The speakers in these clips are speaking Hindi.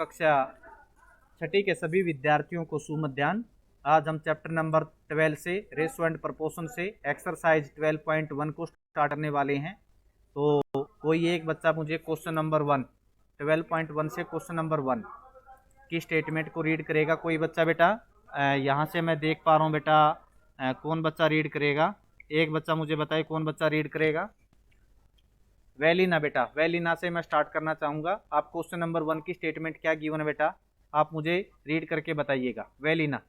कक्षा छठी के सभी विद्यार्थियों को सुमध्याह्न। आज हम चैप्टर नंबर 12 से रेशो एंड प्रपोर्शन से एक्सरसाइज 12.1 को स्टार्ट करने वाले हैं। तो कोई एक बच्चा मुझे क्वेश्चन नंबर 1 12.1 से क्वेश्चन नंबर 1 की स्टेटमेंट को रीड करेगा। कोई बच्चा बेटा यहाँ से मैं देख पा रहा हूँ बेटा, कौन बच्चा रीड करेगा? एक बच्चा मुझे बताए कौन बच्चा रीड करेगा। वेलिना बेटा, वेलिना से मैं स्टार्ट करना चाहूँगा। आप क्वेश्चन नंबर 1 की स्टेटमेंट क्या गिवन है बेटा, आप मुझे रीड करके बताइएगा। वेलिना।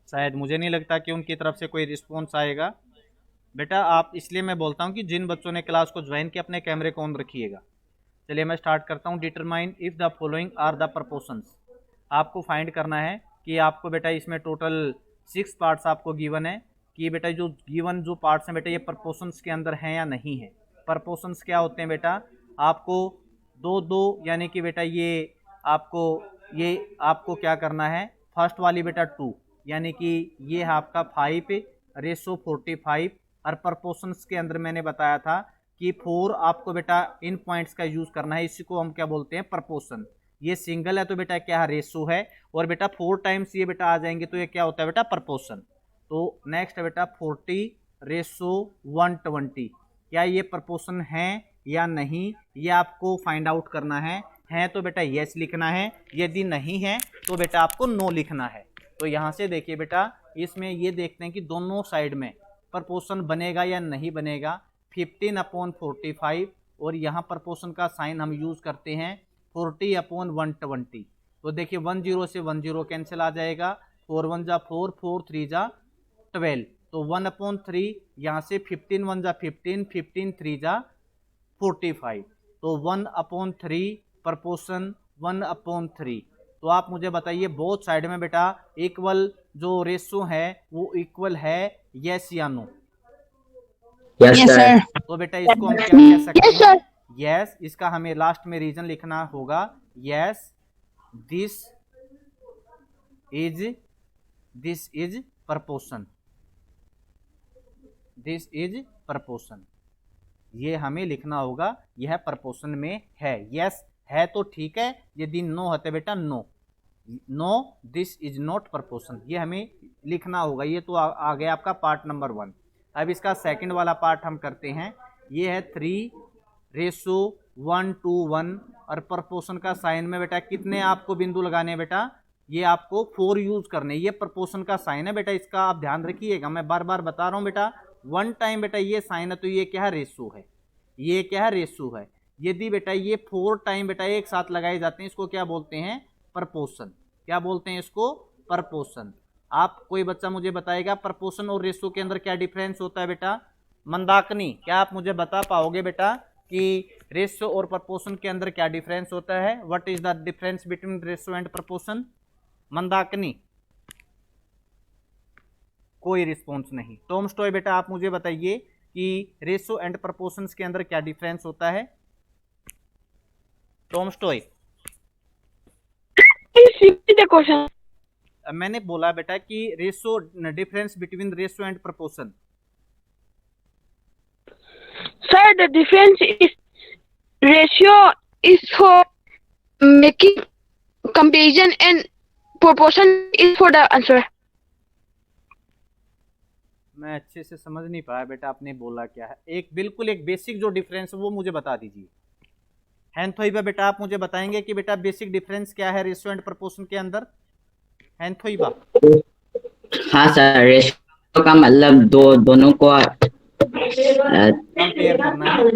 शायद मुझे नहीं लगता कि उनकी तरफ से कोई रिस्पॉन्स आएगा। बेटा आप, इसलिए मैं बोलता हूँ कि जिन बच्चों ने क्लास को ज्वाइन किया अपने कैमरे को ऑन रखिएगा। चलिए मैं स्टार्ट करता हूँ। Determine if the following are the proportions. आपको फाइंड करना है कि आपको बेटा इसमें टोटल 6 पार्ट्स आपको गिवन है कि बेटा जो गिवन जो पार्ट्स हैं बेटा ये प्रपोर्शंस के अंदर हैं या नहीं है। प्रपोर्शंस क्या होते हैं बेटा, आपको दो दो यानी कि बेटा ये आपको क्या करना है, फर्स्ट वाली बेटा 2 यानी कि ये है आपका 5:45। और प्रपोर्शंस के अंदर मैंने बताया था कि 4 आपको बेटा इन पॉइंट्स का यूज करना है, इसी को हम क्या बोलते हैं, प्रपोर्शन। ये सिंगल है तो बेटा क्या है, रेशो है, और बेटा 4 टाइम्स ये बेटा आ जाएंगे तो ये क्या होता है बेटा, प्रपोर्शन। तो नेक्स्ट है बेटा 40:120। क्या ये प्रपोर्शन है या नहीं, ये आपको फाइंड आउट करना है तो बेटा यस लिखना है, यदि नहीं है तो बेटा आपको नो लिखना है। तो यहां से देखिए बेटा, इसमें ये देखते हैं कि दोनों साइड में प्रपोर्शन बनेगा या नहीं बनेगा। 15/45 और यहाँ प्रपोर्शन का साइन हम यूज करते हैं 40/120। तो देखिए 10 से 10 कैंसिल आ जाएगा, 4 1 जा 4, 4 3 जा 12, तो 1/3 यहाँ से 15 1 जा 15, 15 3 जा 45, तो 1/3 प्रपोर्शन 1/3। तो आप मुझे बताइए बोथ साइड में बेटा इक्वल जो रेशो है वो इक्वल है, यस या नो? Yes sir. तो बेटा इसको हम क्या कह सकते हैं, यस। इसका हमें लास्ट में रीजन लिखना होगा, yes this is proportion, this is proportion, ये हमें लिखना होगा, यह प्रपोर्शन में है। यस है तो ठीक है, यदि नो है तो बेटा no, no this is not proportion, ये हमें लिखना होगा। ये तो आ गया आपका पार्ट नंबर 1। अब इसका सेकंड वाला पार्ट हम करते हैं। ये है 3:1:1 और प्रपोर्शन का साइन में बेटा कितने आपको बिंदु लगाने हैं बेटा, ये आपको 4 यूज करने। ये प्रपोर्शन का साइन है बेटा, इसका आप ध्यान रखिएगा, मैं बार बार बता रहा हूं बेटा। 1 टाइम बेटा ये साइन है तो ये क्या है, रेशो है, ये क्या है, रेशो है। यदि बेटा ये 4 टाइम बेटा एक साथ लगाए जाते हैं, इसको क्या बोलते हैं, प्रपोर्शन। क्या बोलते हैं इसको, प्रपोर्शन। आप कोई बच्चा मुझे बताएगा प्रपोर्शन और रेशो के अंदर क्या डिफरेंस होता है बेटा? मंदाकिनी, क्या आप मुझे बता पाओगे बेटा कि रेशो और प्रपोर्शन के अंदर क्या डिफरेंस होता है? What is the difference between ratio and proportion? Mandakini, कोई रिस्पॉन्स नहीं। टॉमस्टॉय बेटा आप मुझे बताइए कि रेशो एंड प्रपोर्शंस के अंदर क्या डिफरेंस होता है? टॉमस्टॉय, क्वेश्चन। मैंने बोला बेटा कि ratio, difference between ratio and proportion. Sir the difference is ratio is for making comparison and proportion is for the answer. मैं अच्छे से समझ नहीं पाया बेटा आपने बोला क्या है। एक बिल्कुल एक बेसिक जो डिफरेंस है वो मुझे बता दीजिए। हैंथोइबा बेटा आप मुझे बताएंगे कि बेटा बेसिक डिफरेंस क्या है रेशियो एंड प्रपोर्शन के अंदर? हैंथोइबा। हाँ सर, रेशियो का मतलब दोनों को कंपेयर करना है।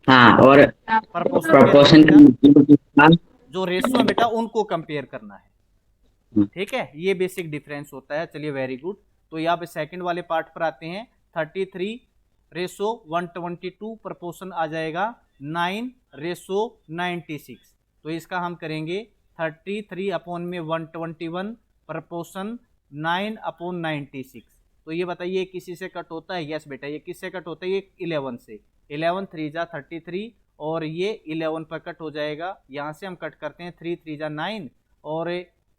हाँ, और प्रपोर्शन का जो रेशियो है बेटा उनको कंपेयर करना है। ठीक है, ये बेसिक डिफरेंस होता है। चलिए वेरी गुड। तो यहाँ पे सेकंड वाले पार्ट पर आते हैं। 33:122 प्रपोर्शन आ जाएगा 9:96। तो इसका हम करेंगे 33/121 प्रपोर्शन 9/96। तो ये बताइए किसी से कट होता है? यस बेटा, ये किससे कट होता है? ये 11 से। 11 3 जा 33 और ये 11 पर कट हो जाएगा। यहाँ से हम कट करते हैं 3 3 जा 9 और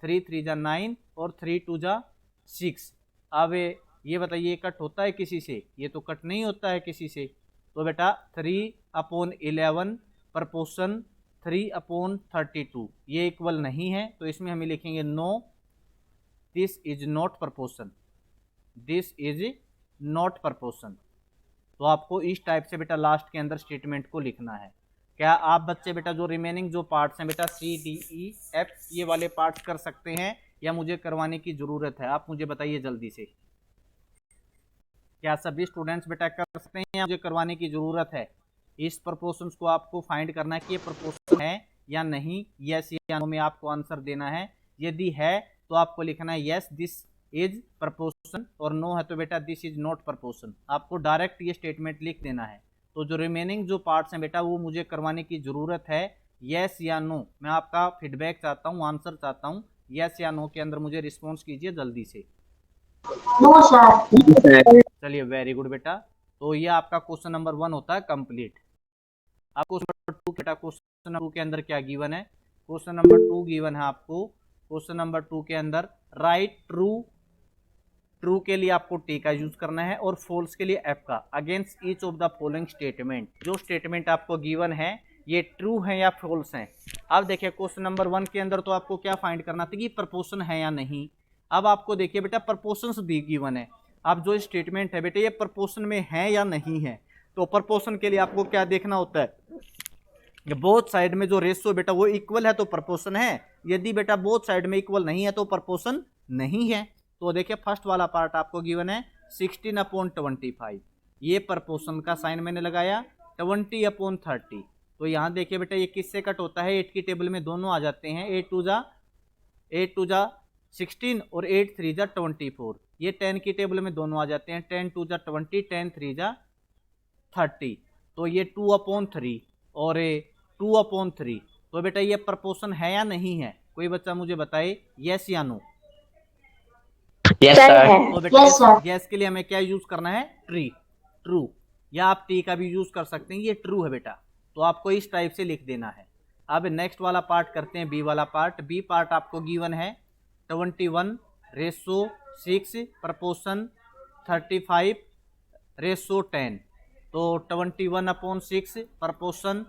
3 3 जा 9 और 3 2 जा 6। अब ये बताइए कट होता है किसी से? ये तो कट नहीं होता है किसी से। तो बेटा 3 6/11 प्रपोर्शन 3/32 ये इक्वल नहीं है, तो इसमें हमें लिखेंगे no this is not proportion, this is not proportion. तो आपको इस टाइप से बेटा लास्ट के अंदर स्टेटमेंट को लिखना है। क्या आप बच्चे बेटा जो रिमेनिंग जो पार्ट्स हैं बेटा सी डी ई एफ ये वाले पार्ट्स कर सकते हैं या मुझे करवाने की ज़रूरत है? आप मुझे बताइए जल्दी से। क्या सभी स्टूडेंट्स बेटा कर सकते हैं या मुझे करवाने की ज़रूरत है? इस प्रपोर्शंस को आपको फाइंड करना है कि ये प्रपोर्शन है या नहीं, यस या नो में आपको आंसर देना है। यदि है तो आपको लिखना है यस दिस इज प्रपोर्शन, और नो है तो बेटा दिस इज नॉट प्रपोर्शन। आपको डायरेक्ट ये स्टेटमेंट लिख देना है। तो जो रिमेनिंग जो पार्ट्स हैं बेटा वो मुझे करवाने की ज़रूरत है, यस या नो। मैं आपका फीडबैक चाहता हूँ, आंसर चाहता हूँ, यस या नो के अंदर मुझे रिस्पॉन्स कीजिए जल्दी से। No sir. चलिए वेरी गुड बेटा। तो ये आपका क्वेश्चन नंबर 1 होता है कंप्लीट। अब क्वेश्चन नंबर 2 बेटा, क्वेश्चन नंबर 2 के अंदर क्या गिवन है? क्वेश्चन नंबर 2 गिवन है आपको। क्वेश्चन नंबर 2 के अंदर राइट ट्रू, ट्रू के लिए आपको टी का यूज करना है और फॉल्स के लिए एफ का, against each of the following statement. जो स्टेटमेंट आपको गिवन है ये ट्रू है या फॉल्स है। अब देखिए क्वेश्चन नंबर 1 के अंदर तो आपको क्या फाइंड करना था कि प्रपोर्शन है या नहीं। अब आपको देखिए बेटा प्रपोर्शंस दी गिवन है। अब जो स्टेटमेंट है बेटा ये प्रपोर्शन में है या नहीं है, तो प्रपोर्शन के लिए आपको क्या देखना होता है? बोथ साइड में जो रेशियो बेटा वो इक्वल है तो प्रपोर्शन है, यदि बेटा बोथ साइड में इक्वल नहीं है तो प्रपोर्शन नहीं है। तो देखिए फर्स्ट वाला पार्ट आपको गिवन है 16/25, ये प्रपोर्शन का साइन मैंने लगाया। 20/30, तो यहाँ देखिए बेटा ये किससे कट होता है? 8 की टेबल में दोनों आ जाते हैं, 8 टू जा 16 और 8 3 जा 24। ये 10 की टेबल में दोनों आ जाते हैं, 10 2 जा 20, 10 3 जा 30। तो ये 2/3 और 2/3। तो बेटा ये प्रपोर्शन है या नहीं है? कोई बच्चा मुझे बताए यस या नो। Yes sir. तो बेटा यस के लिए हमें क्या यूज करना है? ट्रू, या आप टी का भी यूज कर सकते हैं, ये ट्रू है बेटा। तो आपको इस टाइप से लिख देना है। अब नेक्स्ट वाला पार्ट करते हैं, बी वाला पार्ट। बी पार्ट आपको गिवन है 21/6 प्रपोर्शन 35/10। तो 21/6 प्रपोर्शन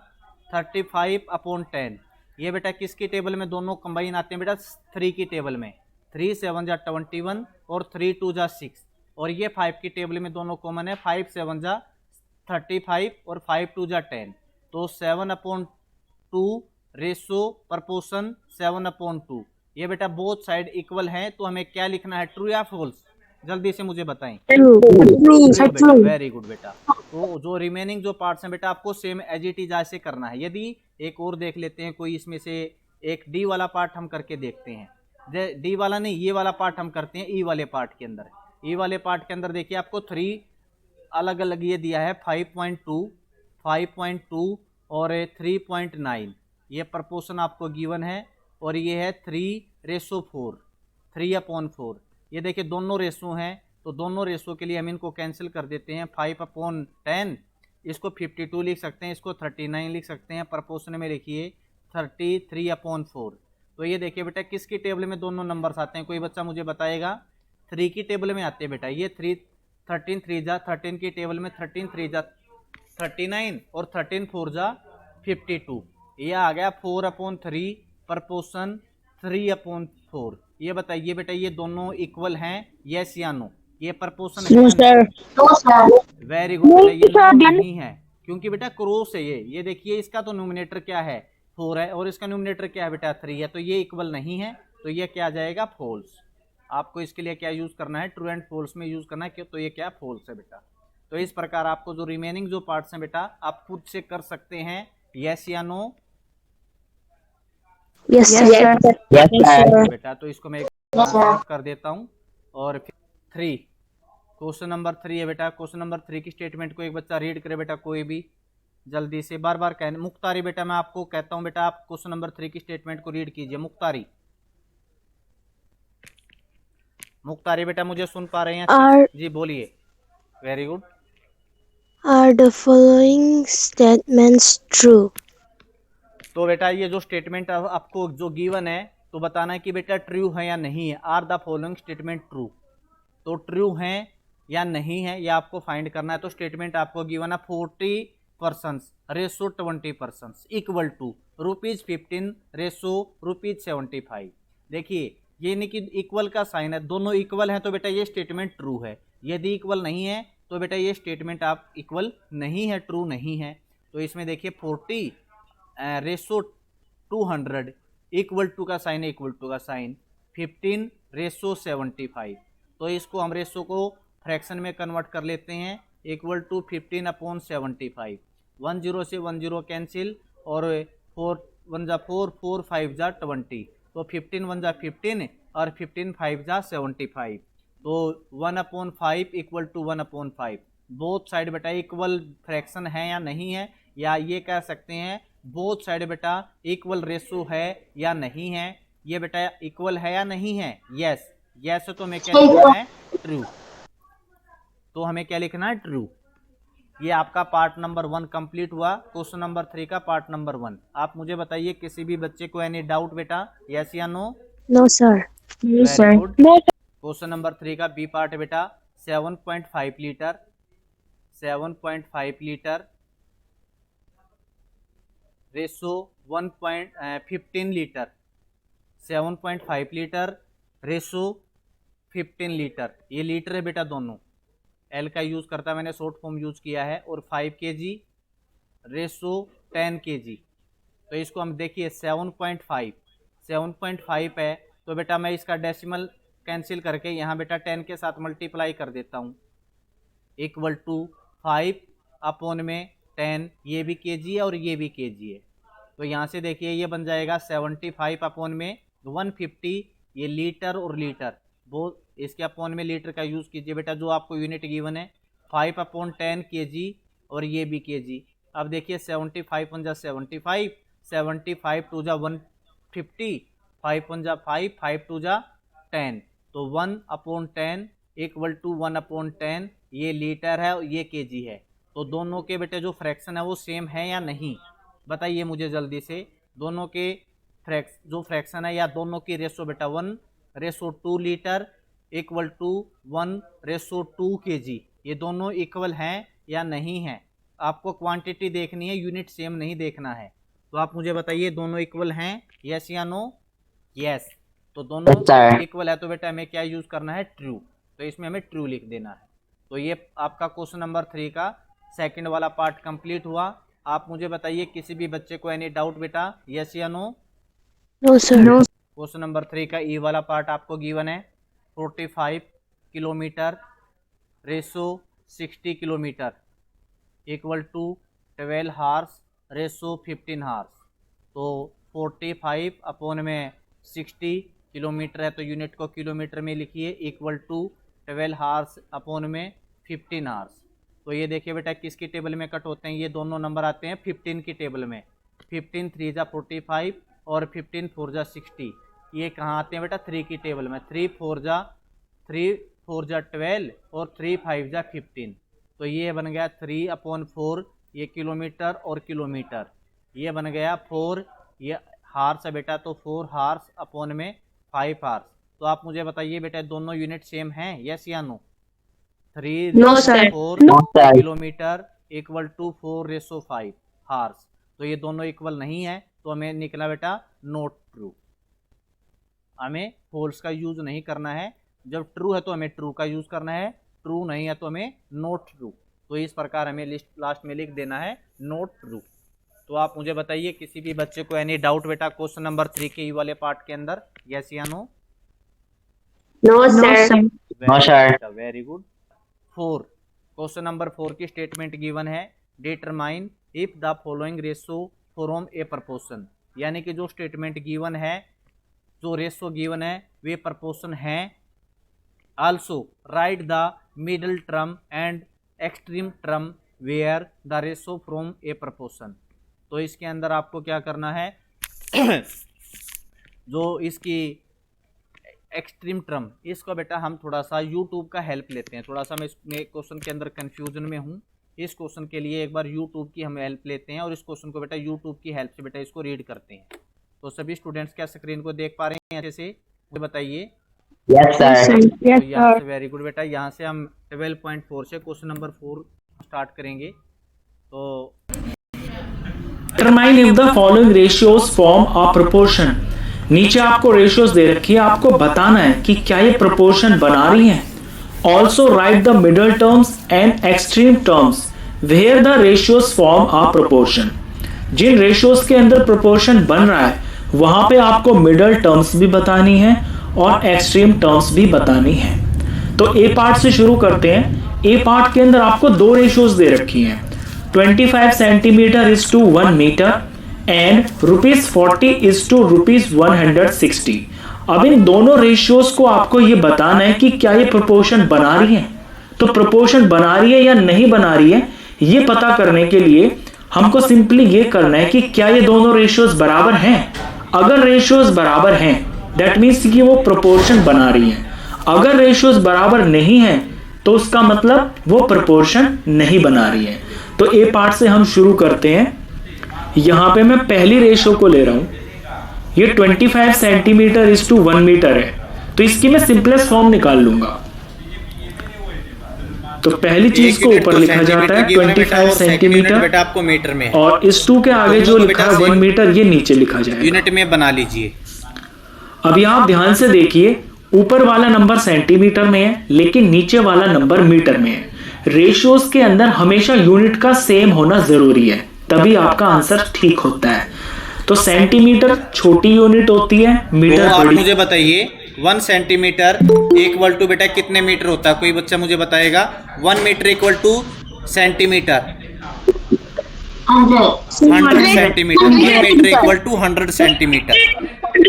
35/10, ये बेटा किसकी टेबल में दोनों कंबाइन आते हैं बेटा? 3 की टेबल में। 3 7 जा 21 और 3 2 जा 6, और ये 5 की टेबल में दोनों कॉमन है, 5 7 जा 35 और 5 2 जा 10। तो 7/2 रेशो प्रपोर्शन 7/2। ये बेटा बोथ साइड इक्वल हैं, तो हमें क्या लिखना है? ट्रू या फॉल्स? जल्दी से मुझे बताएं। वेरी गुड बेटा। तो जो रिमेनिंग जो पार्ट्स हैं बेटा आपको सेम एज इट इज ऐसे करना है। यदि एक और देख लेते हैं कोई, इसमें से एक डी वाला पार्ट हम करके देखते हैं। डी वाला नहीं, ये वाला पार्ट हम करते हैं ई वाले पार्ट के अंदर। ई वाले पार्ट के अंदर देखिए आपको 3 अलग अलग ये दिया है, 5.2 और 3.9, ये प्रपोर्शन आपको गिवन है। और ये है 3/4, 3/4। ये देखिए दोनों रेशो हैं, तो दोनों रेशो के लिए हम इनको कैंसिल कर देते हैं। 5/10, इसको 52 लिख सकते हैं, इसको 39 लिख सकते हैं। प्रपोर्शन में लिखिए 33/4। तो ये देखिए बेटा किसकी टेबल में दोनों नंबर्स आते हैं? कोई बच्चा मुझे बताएगा? 3 की टेबल में आते हैं बेटा। ये 13 3 जा 13 की टेबल में 13 3 जा 39 और 13 4 जा 52। ये आ गया 4/3 प्रपोर्शन 3/4। ये बताइए बेटा ये दोनों इक्वल हैं, यस या नो? ये प्रपोर्शन है? वेरी गुड बेटा, ये नहीं है, क्योंकि बेटा क्रॉस है ये देखिए इसका तो न्यूमिनेटर क्या है? 4 है, और इसका न्यूमिनेटर क्या है बेटा? 3 है। तो ये इक्वल नहीं है, तो ये क्या आ जाएगा? फॉल्स। आपको इसके लिए क्या यूज करना है? ट्रू एंड फॉल्स में यूज करना है, तो ये क्या? फॉल्स है बेटा। तो इस प्रकार आपको जो रिमेनिंग जो पार्ट्स हैं बेटा आप खुद से कर सकते हैं, यस या नो? Yes sir. बेटा तो इसको मैं कर देता हूं। और फिर 3, क्वेश्चन नंबर 3 है बेटा। क्वेश्चन नंबर 3 की स्टेटमेंट को एक बच्चा रीड करे बेटा, कोई भी जल्दी से। बार बार कहने मुख्तारी बेटा, मैं आपको कहता हूं बेटा आप क्वेश्चन नंबर 3 की स्टेटमेंट को रीड कीजिए। मुख्तारी बेटा मुझे सुन पा रहे हैं? जी बोलिए। Very good. Are the following statements true? तो बेटा ये जो स्टेटमेंट आपको जो गिवन है तो बताना है कि बेटा ट्रू है या नहीं है। Are the following statement true, तो ट्रू है या नहीं है ये आपको फाइंड करना है। तो स्टेटमेंट आपको गिवन है persons ratio 20 persons equal to ₹15 ratio ₹75। देखिए ये नहीं कि इक्वल का साइन है, दोनों इक्वल हैं तो बेटा ये स्टेटमेंट ट्रू है। यदि इक्वल नहीं है तो बेटा ये स्टेटमेंट आप इक्वल नहीं है, ट्रू नहीं है। तो इसमें देखिए 40 रेसो 200 इक्वल टू का साइन है, इक्वल टू का साइन 15 रेसो 75। तो इसको हम रेसो को फ्रैक्शन में कन्वर्ट कर लेते हैं, इक्वल टू 15/75। 10 से 10 कैंसिल और 4 1 जा 4 4 5 जा 20, तो 15 1 जा 15 और 15 5 जा 75। तो 1/5 इक्वल टू 1/5। बोथ साइड बेटा इक्वल फ्रैक्शन है या नहीं है, या ये कह सकते हैं बोथ साइड बेटा इक्वल रेशो है या नहीं है। ये बेटा इक्वल है या नहीं है, यस यस तो हमें क्या लिखना है, ट्रू। तो हमें क्या लिखना है, ट्रू। ये आपका पार्ट नंबर 1 कंप्लीट हुआ। क्वेश्चन नंबर 3 का पार्ट नंबर 1। आप मुझे बताइए किसी भी बच्चे को एनी डाउट बेटा, यस या no? No, sir. Very good. No, sir. Question number 3 का बी पार्ट बेटा 7.5 litre 7.5 litre ratio 15 litre 7.5 litre ratio 15 litre. ये लीटर है बेटा, दोनों एल का यूज़ करता है, मैंने शॉर्ट फॉर्म यूज़ किया है। और 5 kg रेशो 10 kg। तो इसको हम देखिए 7.5 है तो बेटा मैं इसका डेसिमल कैंसिल करके यहाँ बेटा 10 के साथ मल्टीप्लाई कर देता हूँ, इक्वल टू 5/10। ये भी kg है और ये भी kg है। तो यहाँ से देखिए ये बन जाएगा 75/150। ये लीटर और लीटर वो इसके अपॉन में लीटर का यूज़ कीजिए बेटा, जो आपको यूनिट गिवन है 5/10 kg और ये भी kg। अब देखिए 75 1 जा 75, 75 2 जा 150, 5 1 जा 5, 5 2 जा 10, तो 1/10 इक्वल टू 1/10। ये लीटर है और ये kg है। तो दोनों के बेटे जो फ्रैक्शन है वो सेम है या नहीं, बताइए मुझे जल्दी से। दोनों के जो फ्रैक्शन है या दोनों की रेशो बेटा 1/2 लीटर इक्वल टू 1/2 kg, ये दोनों इक्वल हैं या नहीं हैं। आपको क्वांटिटी देखनी है, यूनिट सेम नहीं देखना है। तो आप मुझे बताइए दोनों इक्वल हैं, यस या नो? यस। तो दोनों इक्वल है तो बेटा हमें क्या यूज़ करना है, ट्रू। तो इसमें हमें ट्रू लिख देना है। तो ये आपका क्वेश्चन नंबर 3 का सेकंड वाला पार्ट कंप्लीट हुआ। आप मुझे बताइए किसी भी बच्चे को एनी डाउट बेटा, यस या no? No, sir. Question number 3 का ई वाला पार्ट आपको गिवन है 45 kilometre ratio 60 kilometre equal to 12 hours ratio 15 hours. तो 45/60 किलोमीटर है तो यूनिट को किलोमीटर में लिखिए, इक्वल टू 12 हार्स अपॉन में 15 हार्स। तो ये देखिए बेटा किसकी टेबल में कट होते हैं, ये दोनों नंबर आते हैं 15 की टेबल में। 15 3 जा 45 और 15 4 जा 60। ये कहाँ आते हैं बेटा, 3 की टेबल में। 3 4 जा 12 और 3 5 जा 15। तो ये बन गया 3/4, ये किलोमीटर और किलोमीटर। ये बन गया 4, ये हार्स है बेटा, तो 4 हार्स अपॉन में 5 हार्स। तो आप मुझे बताइए बेटा दोनों यूनिट सेम हैं, यस या no? 3 No, sir. 4 kilometre equal to 4/5 hours. तो ये दोनों इक्वल नहीं है तो हमें निकला बेटा नॉट ट्रू। हमें फॉल्स का यूज नहीं करना है, जब ट्रू है तो हमें ट्रू का यूज करना है, ट्रू नहीं है तो हमें नॉट ट्रू। तो इस प्रकार हमें लिस्ट लास्ट में लिख देना है नॉट ट्रू। तो आप मुझे बताइए किसी भी बच्चे को एनी डाउट बेटा क्वेश्चन नंबर 3 के ई वाले पार्ट के अंदर, यस या no? No, sir. No sir. Very good. 4 question number 4 की स्टेटमेंट गिवन है, determine if the following ratio form a proportion. यानी कि जो स्टेटमेंट गिवन है, जो रेशो गिवन है वे प्रपोर्शन हैं। Also write the middle term and extreme term where the ratio from a proportion. तो इसके अंदर आपको क्या करना है जो इसकी एक्सट्रीम टर्म, इसको बेटा हम थोड़ा सा यूट्यूब का हेल्प लेते हैं। थोड़ा सा मैं इसमें क्वेश्चन के अंदर कंफ्यूजन में हूँ, इस क्वेश्चन के लिए एक बार यूट्यूब की हम हेल्प लेते हैं और इस क्वेश्चन को बेटा यूट्यूब की हेल्प से बेटा इसको रीड करते हैं। तो सभी स्टूडेंट्स क्या स्क्रीन को देख पा रहे हैं अच्छे से, मुझे बताइए। Yes sir. तो यहाँ से वेरी गुड बेटा, यहाँ से हम 12.4 से क्वेश्चन नंबर 4 स्टार्ट करेंगे। तो determine if the following ratios form a proportion. नीचे आपको रेशियोज दे रखी है, आपको बताना है कि क्या ये प्रोपोर्शन बना रही हैं। Also write the middle terms and extreme terms where the ratios form a proportion. जिन रेशियोज के अंदर प्रोपोर्शन बन रहा है वहां पे आपको मिडल टर्म्स भी बतानी है और एक्सट्रीम टर्म्स भी बतानी है। तो ए पार्ट से शुरू करते हैं। ए पार्ट के अंदर आपको दो रेशियोज दे रखी हैं, 25 centimetre is to 1 metre and ₹40 is to ₹160। अब इन दोनों रेशियोज को आपको ये बताना है कि क्या ये प्रोपोर्शन बना रही है। तो प्रोपोर्शन बना रही है या नहीं बना रही है, ये पता करने के लिए हमको सिंपली ये करना है कि क्या ये दोनों रेशियोज बराबर हैं। अगर रेशियोज बराबर हैं दैट मीन्स कि वो प्रोपोर्शन बना रही है। अगर रेशियोज बराबर नहीं है तो उसका मतलब वो प्रोपोर्शन नहीं बना रही है। तो ए पार्ट से हम शुरू करते हैं। यहां पे मैं पहली रेशियो को ले रहा हूं, ये 25 सेंटीमीटर इज टू 1 मीटर है, तो इसकी मैं सिंपलेस्ट फॉर्म निकाल लूंगा। तो पहली चीज को ऊपर लिखा जाता है 25 सेंटीमीटर, बेटा आपको मीटर में, और इस 2 के आगे जो लिखा है 1 मीटर ये नीचे लिखा जाएगा। यूनिट में बना लीजिए। अभी आप ध्यान से देखिए, ऊपर वाला नंबर सेंटीमीटर में है लेकिन नीचे वाला नंबर मीटर में है। रेशियोज के अंदर हमेशा यूनिट का सेम होना जरूरी है, तभी आपका आंसर ठीक होता है। तो सेंटीमीटर छोटी यूनिट होती है, मीटर तो आप बड़ी। मुझे बताइए 1 सेंटीमीटर इक्वल टू बेटा कितने मीटर होता है? कोई बच्चा मुझे बताएगा। 1 metre equal to centimetre 100 centimetre, 1 metre equal to 100 centimetre.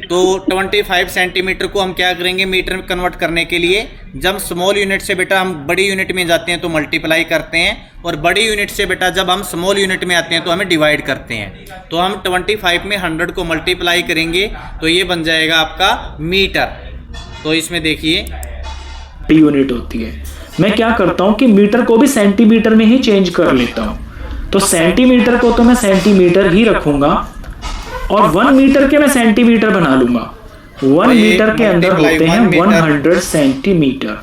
तो 25 सेंटीमीटर को हम क्या करेंगे मीटर में कन्वर्ट करने के लिए, जब स्मॉल यूनिट से बेटा हम बड़ी यूनिट में जाते हैं तो मल्टीप्लाई करते हैं, और बड़ी यूनिट से बेटा जब हम स्मॉल यूनिट में आते हैं तो हमें डिवाइड करते हैं। तो हम 25 में 100 को मल्टीप्लाई करेंगे तो ये बन जाएगा आपका मीटर। तो इसमें देखिए यूनिट होती है। मैं क्या करता हूं कि मीटर को भी सेंटीमीटर में ही चेंज कर लेता हूं। तो सेंटीमीटर को तो मैं सेंटीमीटर ही रखूंगा और 1 मीटर के मैं सेंटीमीटर बना लूंगा। 1 मीटर के अंदर होते हैं 100 सेंटीमीटर,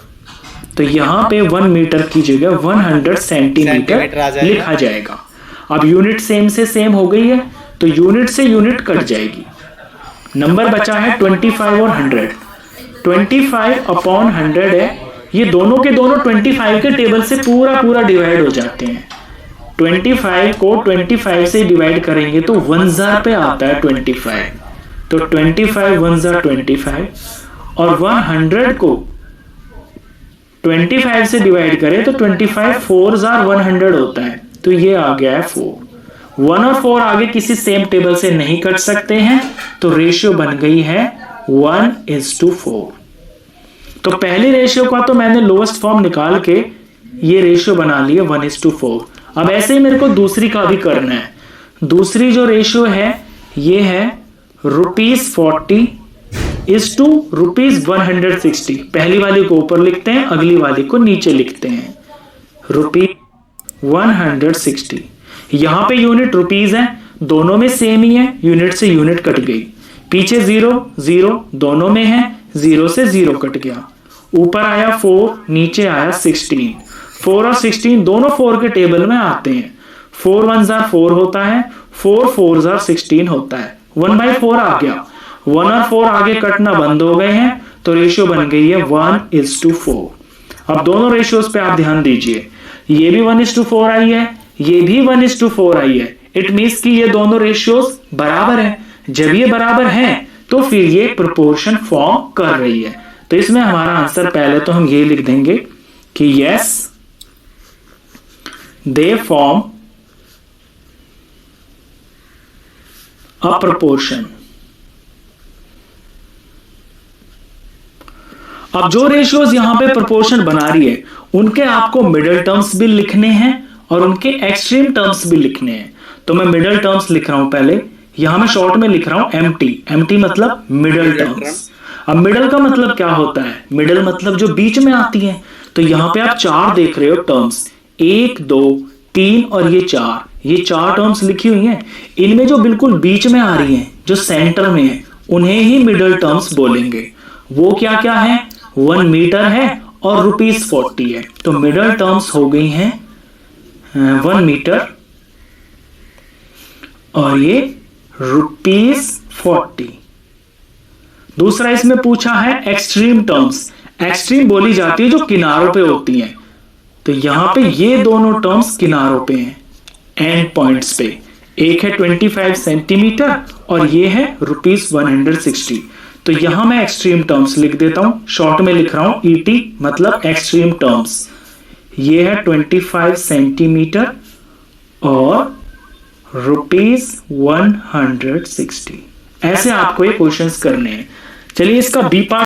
तो यहाँ पे 1 मीटर की जगह 100 सेंटीमीटर लिखा जाएगा। अब यूनिट सेम से सेम हो गई है तो यूनिट से यूनिट कट जाएगी। नंबर बचा है 25 और 100। 25 अपॉन 100 है, ये दोनों के दोनों 25 के टेबल से पूरा डिवाइड हो जाते हैं। 25 को 25 से डिवाइड करेंगे तो 1000 पे आता है 25। तो 25 1000 25, और 100 को 25 से डिवाइड करें तो 25 4100 होता है। तो ये आ गया है 4। 1 और 4 आगे किसी सेम टेबल से नहीं कट सकते हैं, तो रेशियो बन गई है 1:4। तो पहली रेशियो का तो मैंने लोएस्ट फॉर्म निकाल के ये रेशियो बना लिया 1:4। अब ऐसे ही मेरे को दूसरी का भी करना है। दूसरी जो रेशियो है ये है ₹40 इज टू ₹160। पहली वाली को ऊपर लिखते हैं, अगली वाली को नीचे लिखते हैं। ₹160, यहां पे यूनिट रुपीज है, दोनों में सेम ही है, यूनिट से यूनिट कट गई। पीछे 0 0 दोनों में है, 0 से 0 कट गया। ऊपर आया 4, नीचे आया 16। 4 और 16 दोनों 4 के टेबल में आते हैं। 4 1 4 होता है, 4 4 16 होता है। 1/4 आ गया। 1 और 4 आगे कटना बंद हो गए हैं, तो रेशियो बन गई है 1:4। अब दोनों रेशियोज पे आप ध्यान दीजिए, ये भी 1:4 आई है, ये भी 1:4 आई है। इट मीन्स कि ये दोनों रेशियोज बराबर है। जब ये बराबर हैं तो फिर ये प्रोपोर्शन फॉर्म कर रही है। तो इसमें हमारा आंसर पहले तो हम ये लिख देंगे कि yes they form a proportion. अब जो रेशियोज यहां पे प्रोपोर्शन बना रही है उनके आपको मिडिल टर्म्स भी लिखने हैं और उनके एक्सट्रीम टर्म्स भी लिखने हैं। तो मैं मिडिल टर्म्स लिख रहा हूं पहले, यहां मैं शॉर्ट में लिख रहा हूं एमटी मतलब मिडिल टर्म्स। अब मिडिल का मतलब क्या होता है? मिडिल मतलब जो बीच में आती है। तो यहां पे आप 4 देख रहे हो टर्म्स, 1 2 3 और ये 4, ये 4 टर्म्स लिखी हुई हैं। इनमें जो बिल्कुल बीच में आ रही हैं, जो सेंटर में है, उन्हें ही मिडिल टर्म्स बोलेंगे। वो क्या क्या है? 1 मीटर है और ₹40 है। तो मिडिल टर्म्स हो गई हैं 1 मीटर और ये ₹40। दूसरा इसमें पूछा है एक्सट्रीम टर्म्स। एक्सट्रीम बोली जाती है जो किनारों पे होती हैं, तो यहां पे ये दोनों टर्म्स किनारों पे हैं, एंड पॉइंट्स पे। एक है 25 सेंटीमीटर और ये है ₹160। तो यहां मैं एक्सट्रीम टर्म्स लिख देता हूं, शॉर्ट में लिख रहा हूं ET मतलब एक्सट्रीम टर्म्स। ये है 25 सेंटीमीटर और ₹160। ऐसे आपको ये क्वेश्चंस करने हैं। चलिए इसका बी पार्ट